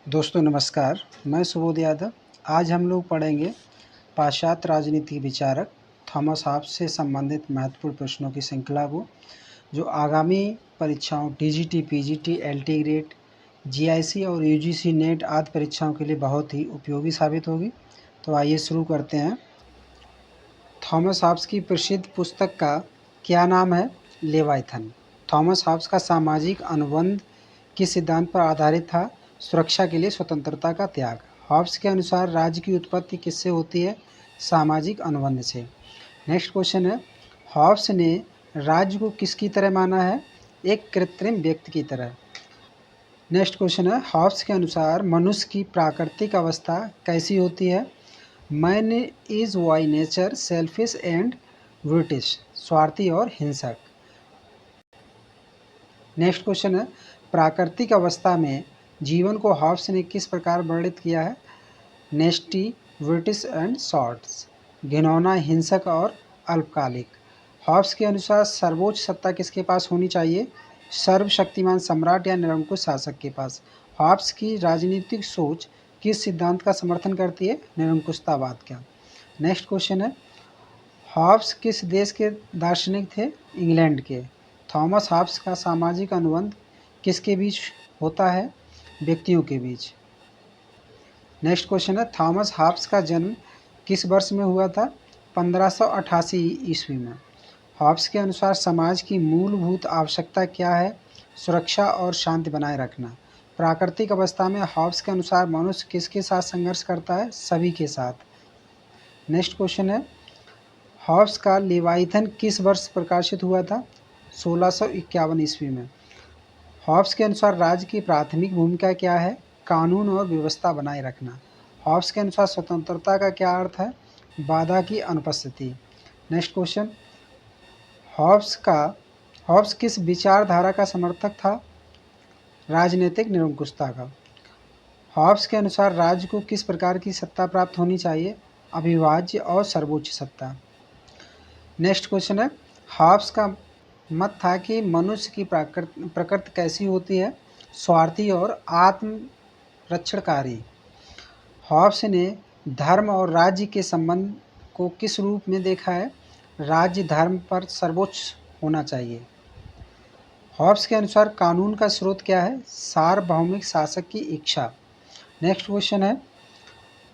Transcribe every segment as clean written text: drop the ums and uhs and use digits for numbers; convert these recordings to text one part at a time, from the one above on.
दोस्तों नमस्कार, मैं सुबोध यादव। आज हम लोग पढ़ेंगे पाश्चात्य राजनीतिक विचारक थॉमस हॉब्स से संबंधित महत्वपूर्ण प्रश्नों की श्रृंखला को, जो आगामी परीक्षाओं TGT, PGT, LT grade, GIC और यूजीसी नेट आदि परीक्षाओं के लिए बहुत ही उपयोगी साबित होगी। तो आइए शुरू करते हैं। थॉमस हॉब्स की प्रसिद्ध पुस्तक का क्या नाम है? लेवाइथन। थॉमस हॉब्स का सामाजिक अनुबंध किस सिद्धांत पर आधारित था? सुरक्षा के लिए स्वतंत्रता का त्याग। हॉब्स के अनुसार राज्य की उत्पत्ति किससे होती है? सामाजिक अनुबंध से। नेक्स्ट क्वेश्चन है, हॉब्स ने राज्य को किसकी तरह माना है? एक कृत्रिम व्यक्ति की तरह। नेक्स्ट क्वेश्चन है, हॉब्स के अनुसार मनुष्य की प्राकृतिक अवस्था कैसी होती है? Man is by nature selfish and brutish, स्वार्थी और हिंसक। नेक्स्ट क्वेश्चन है, प्राकृतिक अवस्था में जीवन को हॉब्स ने किस प्रकार वर्णित किया है? नेस्टी, ब्रिटिश एंड शॉर्ट्स, घिनौना, हिंसक और अल्पकालिक। हॉब्स के अनुसार सर्वोच्च सत्ता किसके पास होनी चाहिए? सर्वशक्तिमान सम्राट या निरंकुश शासक के पास। हॉब्स की राजनीतिक सोच किस सिद्धांत का समर्थन करती है? निरंकुशतावाद का। नेक्स्ट क्वेश्चन है, हॉब्स किस देश के दार्शनिक थे? इंग्लैंड के। थॉमस हॉब्स का सामाजिक अनुबंध किसके बीच होता है? व्यक्तियों के बीच। नेक्स्ट क्वेश्चन है, थॉमस हॉब्स का जन्म किस वर्ष में हुआ था? 1588 ईस्वी में। हॉब्स के अनुसार समाज की मूलभूत आवश्यकता क्या है? सुरक्षा और शांति बनाए रखना। प्राकृतिक अवस्था में हॉब्स के अनुसार मनुष्य किसके साथ संघर्ष करता है? सभी के साथ। नेक्स्ट क्वेश्चन है, हॉब्स का लेवाइथन किस वर्ष प्रकाशित हुआ था? 1651 ईस्वी में। हॉब्स के अनुसार राज्य की प्राथमिक भूमिका क्या है? कानून और व्यवस्था बनाए रखना। हॉब्स के अनुसार स्वतंत्रता का क्या अर्थ है? बाधा की अनुपस्थिति। नेक्स्ट क्वेश्चन, हॉब्स किस विचारधारा का समर्थक था? राजनीतिक निरंकुशता का। हॉब्स के अनुसार राज्य को किस प्रकार की सत्ता प्राप्त होनी चाहिए? अविभाज्य और सर्वोच्च सत्ता। नेक्स्ट क्वेश्चन है, हॉब्स का मत था कि मनुष्य की प्रकृति कैसी होती है? स्वार्थी और आत्मरक्षणकारी। हॉब्स ने धर्म और राज्य के संबंध को किस रूप में देखा है? राज्य धर्म पर सर्वोच्च होना चाहिए। हॉब्स के अनुसार कानून का स्रोत क्या है? सार्वभौमिक शासक की इच्छा। नेक्स्ट क्वेश्चन है,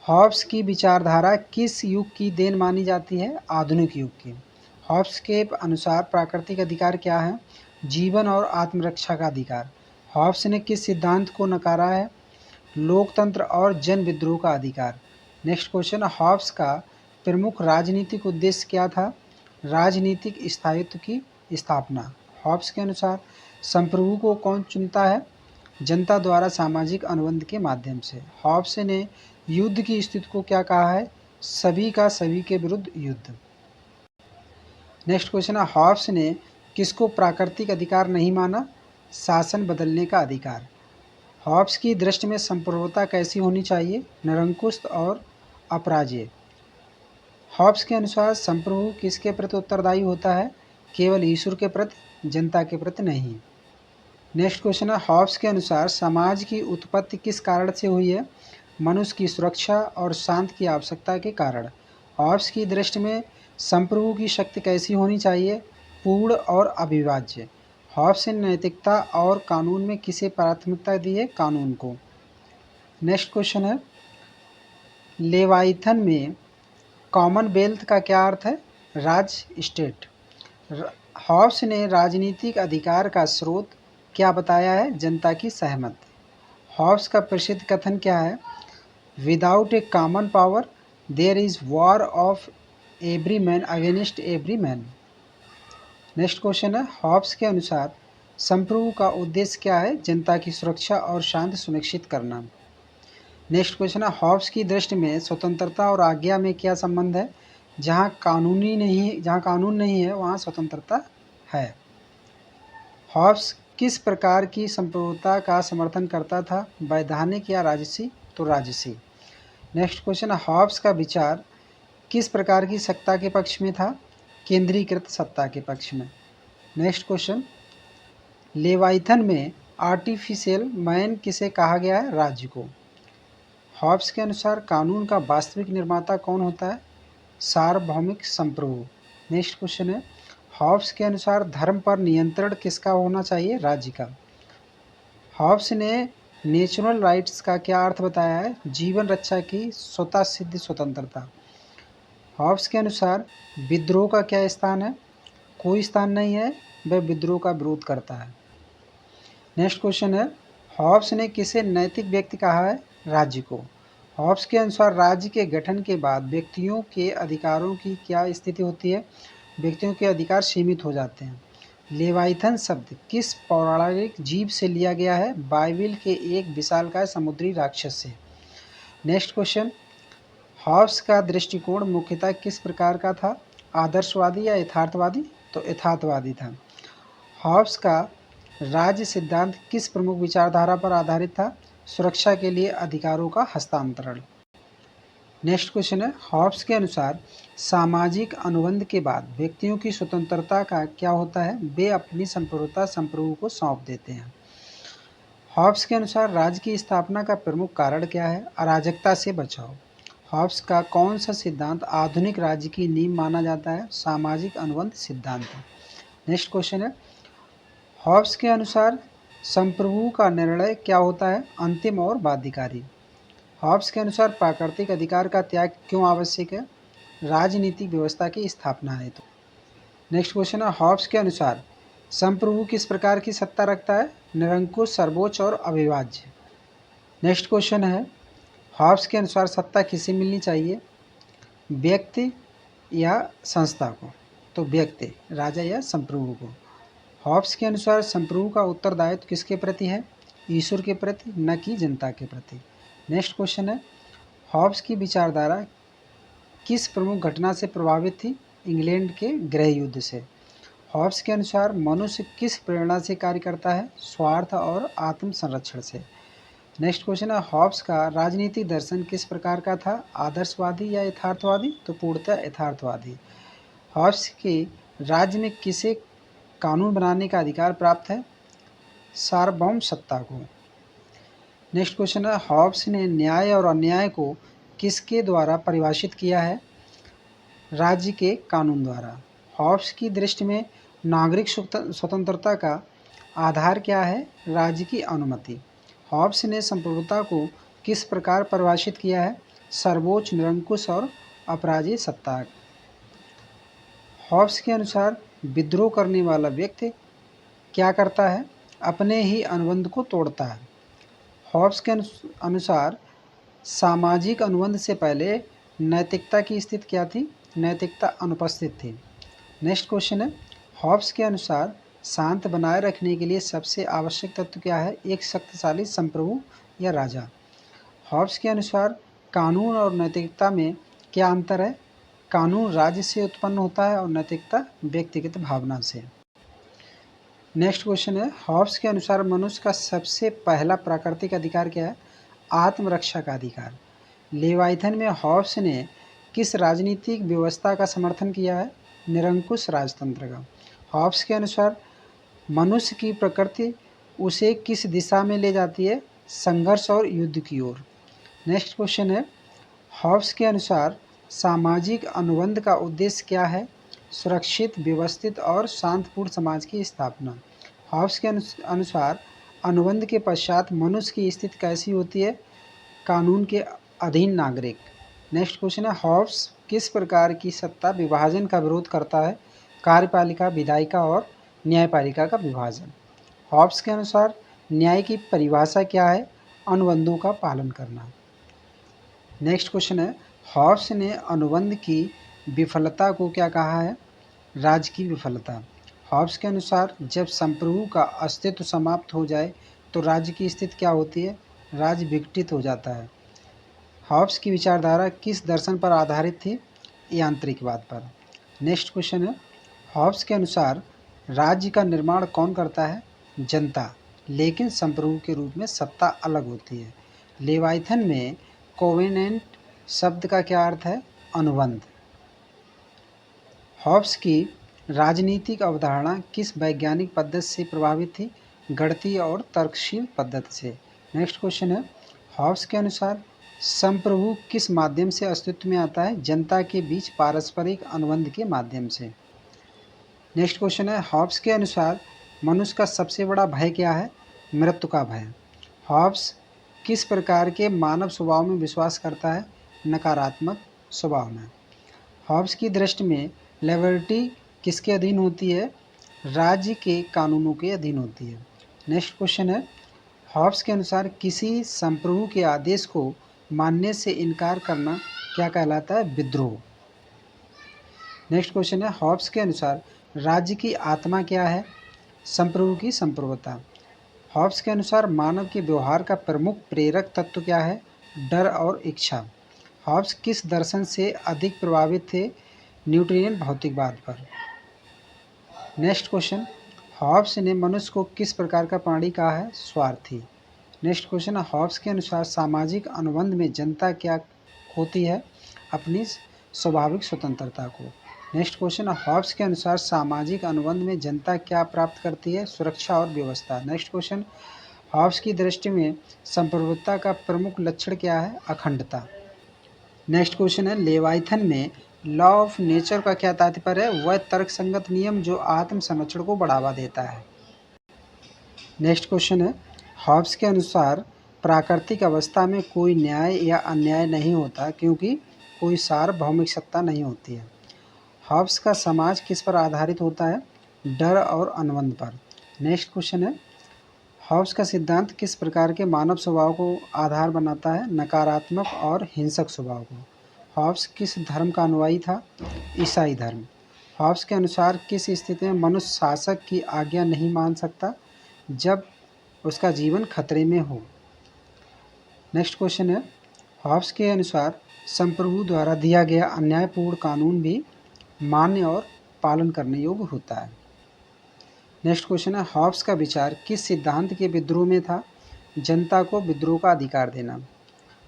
हॉब्स की विचारधारा किस युग की देन मानी जाती है? आधुनिक युग की। हॉब्स के अनुसार प्राकृतिक अधिकार क्या है? जीवन और आत्मरक्षा का अधिकार। हॉब्स ने किस सिद्धांत को नकारा है? लोकतंत्र और जन विद्रोह का अधिकार। नेक्स्ट क्वेश्चन, हॉब्स का प्रमुख राजनीतिक उद्देश्य क्या था? राजनीतिक स्थायित्व की स्थापना। हॉब्स के अनुसार संप्रभु को कौन चुनता है? जनता द्वारा सामाजिक अनुबंध के माध्यम से। हॉब्स ने युद्ध की स्थिति को क्या कहा है? सभी का सभी के विरुद्ध युद्ध। नेक्स्ट क्वेश्चन है, हॉब्स ने किसको प्राकृतिक अधिकार नहीं माना? शासन बदलने का अधिकार। हॉब्स की दृष्टि में संप्रभुता कैसी होनी चाहिए? निरंकुश और अपराजेय। हॉब्स के अनुसार संप्रभु किसके प्रति उत्तरदायी होता है? केवल ईश्वर के प्रति, जनता के प्रति नहीं। नेक्स्ट क्वेश्चन है, हॉब्स के अनुसार समाज की उत्पत्ति किस कारण से हुई है? मनुष्य की सुरक्षा और शांति की आवश्यकता के कारण। हॉब्स की दृष्टि में संप्रभु की शक्ति कैसी होनी चाहिए? पूर्ण और अविभाज्य। हॉब्स ने नैतिकता और कानून में किसे प्राथमिकता दी है? कानून को। नेक्स्ट क्वेश्चन है, लेवाइथन में कॉमनवेल्थ का क्या अर्थ है? राज्य, स्टेट। हॉब्स ने राजनीतिक अधिकार का स्रोत क्या बताया है? जनता की सहमति। हॉब्स का प्रसिद्ध कथन क्या है? Without a common power there is war of every man against every man. Next question है, हॉब्स के अनुसार संप्रभु का उद्देश्य क्या है? जनता की सुरक्षा और शांति सुनिश्चित करना। नेक्स्ट क्वेश्चन है, हॉब्स की दृष्टि में स्वतंत्रता और आज्ञा में क्या संबंध है? जहाँ कानून नहीं है वहाँ स्वतंत्रता है। हॉब्स किस प्रकार की संप्रभुता का समर्थन करता था? वैधानिक या राजसी? तो राजसी। नेक्स्ट क्वेश्चन है, हॉब्स का विचार किस प्रकार की सत्ता के पक्ष में था? केंद्रीकृत सत्ता के पक्ष में। नेक्स्ट क्वेश्चन, लेवाइथन में आर्टिफिशियल मैन किसे कहा गया है? राज्य को। हॉब्स के अनुसार कानून का वास्तविक निर्माता कौन होता है? सार्वभौमिक संप्रभु। नेक्स्ट क्वेश्चन है, हॉब्स के अनुसार धर्म पर नियंत्रण किसका होना चाहिए? राज्य का। हॉब्स ने नेचुरल राइट्स का क्या अर्थ बताया है? जीवन रक्षा की स्वतः सिद्ध स्वतंत्रता। हॉब्स के अनुसार विद्रोह का क्या स्थान है? कोई स्थान नहीं है, वह विद्रोह का विरोध करता है। नेक्स्ट क्वेश्चन है, हॉब्स ने किसे नैतिक व्यक्ति कहा है? राज्य को। हॉब्स के अनुसार राज्य के गठन के बाद व्यक्तियों के अधिकारों की क्या स्थिति होती है? व्यक्तियों के अधिकार सीमित हो जाते हैं। लेवाइथन शब्द किस पौराणिक जीव से लिया गया है? बाइबिल के एक विशालकाय समुद्री राक्षस से। नेक्स्ट क्वेश्चन, हॉब्स का दृष्टिकोण मुख्यतः किस प्रकार का था? आदर्शवादी या यथार्थवादी? तो यथार्थवादी था। हॉब्स का राज्य सिद्धांत किस प्रमुख विचारधारा पर आधारित था? सुरक्षा के लिए अधिकारों का हस्तांतरण। नेक्स्ट क्वेश्चन है, हॉब्स के अनुसार सामाजिक अनुबंध के बाद व्यक्तियों की स्वतंत्रता का क्या होता है? वे अपनी संप्रभुता संप्रभु को सौंप देते हैं। हॉब्स के अनुसार राज्य की स्थापना का प्रमुख कारण क्या है? अराजकता से बचाव। हॉब्स का कौन सा सिद्धांत आधुनिक राज्य की नींव माना जाता है? सामाजिक अनुबंध सिद्धांत। नेक्स्ट क्वेश्चन है, हॉब्स के अनुसार संप्रभु का निर्णय क्या होता है? अंतिम और बाध्यकारी। हॉब्स के अनुसार प्राकृतिक अधिकार का त्याग क्यों आवश्यक है? राजनीतिक व्यवस्था की स्थापना है। तो नेक्स्ट क्वेश्चन है, हॉब्स के अनुसार संप्रभु किस प्रकार की सत्ता रखता है? निरंकुश, सर्वोच्च और अविभाज्य। नेक्स्ट क्वेश्चन है, हॉब्स के अनुसार सत्ता किसे मिलनी चाहिए? व्यक्ति या संस्था को? तो व्यक्ति, राजा या संप्रभु को। हॉब्स के अनुसार संप्रभु का उत्तरदायित्व किसके प्रति है? ईश्वर के प्रति, न कि जनता के प्रति। नेक्स्ट क्वेश्चन है, हॉब्स की विचारधारा किस प्रमुख घटना से प्रभावित थी? इंग्लैंड के गृह युद्ध से। हॉब्स के अनुसार मनुष्य किस प्रेरणा से कार्य करता है? स्वार्थ और आत्म संरक्षण से। नेक्स्ट क्वेश्चन है, हॉब्स का राजनीतिक दर्शन किस प्रकार का था? आदर्शवादी या यथार्थवादी? तो पूर्णतः यथार्थवादी। हॉब्स के राज्य में किसे कानून बनाने का अधिकार प्राप्त है? सार्वभौम सत्ता को। नेक्स्ट क्वेश्चन है, हॉब्स ने न्याय और अन्याय को किसके द्वारा परिभाषित किया है? राज्य के कानून द्वारा। हॉब्स की दृष्टि में नागरिक स्वतंत्रता का आधार क्या है? राज्य की अनुमति। हॉब्स ने संप्रभुता को किस प्रकार परिभाषित किया है? सर्वोच्च, निरंकुश और अपराजित सत्ता। हॉब्स के अनुसार विद्रोह करने वाला व्यक्ति क्या करता है? अपने ही अनुबंध को तोड़ता है। हॉब्स के अनुसार सामाजिक अनुबंध से पहले नैतिकता की स्थिति क्या थी? नैतिकता अनुपस्थित थी। नेक्स्ट क्वेश्चन है, हॉब्स के अनुसार शांत बनाए रखने के लिए सबसे आवश्यक तत्व क्या है? एक शक्तिशाली संप्रभु या राजा। हॉब्स के अनुसार कानून और नैतिकता में क्या अंतर है? कानून राज्य से उत्पन्न होता है और नैतिकता व्यक्तिगत भावना से। नेक्स्ट क्वेश्चन है, हॉब्स के अनुसार मनुष्य का सबसे पहला प्राकृतिक अधिकार क्या है? आत्मरक्षा का अधिकार। लेवाइथन में हॉब्स ने किस राजनीतिक व्यवस्था का समर्थन किया है? निरंकुश राजतंत्र का। हॉब्स के अनुसार मनुष्य की प्रकृति उसे किस दिशा में ले जाती है? संघर्ष और युद्ध की ओर। नेक्स्ट क्वेश्चन है, हॉब्स के अनुसार सामाजिक अनुबंध का उद्देश्य क्या है? सुरक्षित, व्यवस्थित और शांतिपूर्ण समाज की स्थापना। हॉब्स के अनुसार अनुबंध के पश्चात मनुष्य की स्थिति कैसी होती है? कानून के अधीन नागरिक। नेक्स्ट क्वेश्चन है, हॉब्स किस प्रकार की सत्ता विभाजन का विरोध करता है? कार्यपालिका, विधायिका और न्यायपालिका का विभाजन। हॉब्स के अनुसार न्याय की परिभाषा क्या है? अनुबंधों का पालन करना। नेक्स्ट क्वेश्चन है, हॉब्स ने अनुबंध की विफलता को क्या कहा है? राज्य की विफलता। हॉब्स के अनुसार जब संप्रभु का अस्तित्व समाप्त हो जाए तो राज्य की स्थिति क्या होती है? राज्य विघटित हो जाता है। हॉब्स की विचारधारा किस दर्शन पर आधारित थी? यांत्रिकवाद पर। नेक्स्ट क्वेश्चन है, हॉब्स के अनुसार राज्य का निर्माण कौन करता है? जनता, लेकिन संप्रभु के रूप में सत्ता अलग होती है। लेवाइथन में कोवेनेंट शब्द का क्या अर्थ है? अनुबंध। हॉब्स की राजनीतिक अवधारणा किस वैज्ञानिक पद्धति से प्रभावित थी? गणितीय और तर्कशील पद्धति से। नेक्स्ट क्वेश्चन है, हॉब्स के अनुसार संप्रभु किस माध्यम से अस्तित्व में आता है? जनता के बीच पारस्परिक अनुबंध के माध्यम से। नेक्स्ट क्वेश्चन है, हॉब्स के अनुसार मनुष्य का सबसे बड़ा भय क्या है? मृत्यु का भय। हॉब्स किस प्रकार के मानव स्वभाव में विश्वास करता है? नकारात्मक स्वभाव में। हॉब्स की दृष्टि में लिबर्टी किसके अधीन होती है? राज्य के कानूनों के अधीन होती है। नेक्स्ट क्वेश्चन है, हॉब्स के अनुसार किसी संप्रभु के आदेश को मानने से इनकार करना क्या कहलाता है? विद्रोह। नेक्स्ट क्वेश्चन है, हॉब्स के अनुसार राज्य की आत्मा क्या है? संप्रभु की संप्रभुता। हॉब्स के अनुसार मानव के व्यवहार का प्रमुख प्रेरक तत्व क्या है? डर और इच्छा। हॉब्स किस दर्शन से अधिक प्रभावित थे? न्यूटोनियन भौतिकवाद पर। नेक्स्ट क्वेश्चन, हॉब्स ने मनुष्य को किस प्रकार का प्राणी कहा है? स्वार्थी। नेक्स्ट क्वेश्चन, हॉब्स के अनुसार सामाजिक अनुबंध में जनता क्या होती है? अपनी स्वाभाविक स्वतंत्रता को। नेक्स्ट क्वेश्चन, हॉब्स के अनुसार सामाजिक अनुबंध में जनता क्या प्राप्त करती है? सुरक्षा और व्यवस्था। नेक्स्ट क्वेश्चन, हॉब्स की दृष्टि में संप्रभुता का प्रमुख लक्षण क्या है? अखंडता। नेक्स्ट क्वेश्चन है, लेवाइथन में लॉ ऑफ नेचर का क्या तात्पर्य है? वह तर्कसंगत नियम जो आत्म संरक्षण को बढ़ावा देता है। नेक्स्ट क्वेश्चन है, हॉब्स के अनुसार प्राकृतिक अवस्था में कोई न्याय या अन्याय नहीं होता क्योंकि कोई सार्वभौमिक सत्ता नहीं होती है। हॉब्स का समाज किस पर आधारित होता है? डर और अनुबंध पर। नेक्स्ट क्वेश्चन है, हॉब्स का सिद्धांत किस प्रकार के मानव स्वभाव को आधार बनाता है? नकारात्मक और हिंसक स्वभाव को। हॉब्स किस धर्म का अनुयायी था? ईसाई धर्म। हॉब्स के अनुसार किस स्थिति में मनुष्य शासक की आज्ञा नहीं मान सकता? जब उसका जीवन खतरे में हो। नेक्स्ट क्वेश्चन है, हॉब्स के अनुसार संप्रभु द्वारा दिया गया अन्यायपूर्ण कानून भी मान्य और पालन करने योग्य होता है। नेक्स्ट क्वेश्चन है, हॉब्स का विचार किस सिद्धांत के विद्रोह में था? जनता को विद्रोह का अधिकार देना।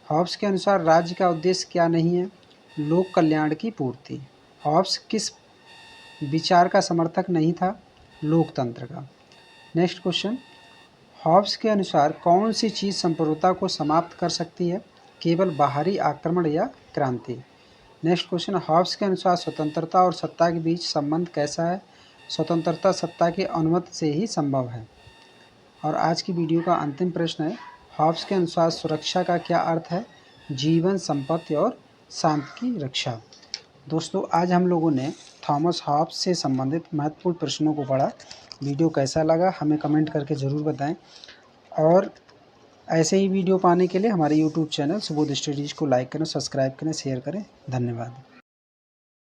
हॉब्स के अनुसार राज्य का उद्देश्य क्या नहीं है? लोक कल्याण की पूर्ति। हॉब्स किस विचार का समर्थक नहीं था? लोकतंत्र का। नेक्स्ट क्वेश्चन, हॉब्स के अनुसार कौन सी चीज़ संप्रभुता को समाप्त कर सकती है? केवल बाहरी आक्रमण या क्रांति। नेक्स्ट क्वेश्चन, हॉब्स के अनुसार स्वतंत्रता और सत्ता के बीच संबंध कैसा है? स्वतंत्रता सत्ता के अनुमति से ही संभव है। और आज की वीडियो का अंतिम प्रश्न है, हॉब्स के अनुसार सुरक्षा का क्या अर्थ है? जीवन, संपत्ति और शांति की रक्षा। दोस्तों, आज हम लोगों ने थॉमस हॉब्स से संबंधित महत्वपूर्ण प्रश्नों को पढ़ा। वीडियो कैसा लगा हमें कमेंट करके ज़रूर बताएं और ऐसे ही वीडियो पाने के लिए हमारे यूट्यूब चैनल सुबोध स्टडीज़ को लाइक करें, सब्सक्राइब करें, शेयर करें। धन्यवाद।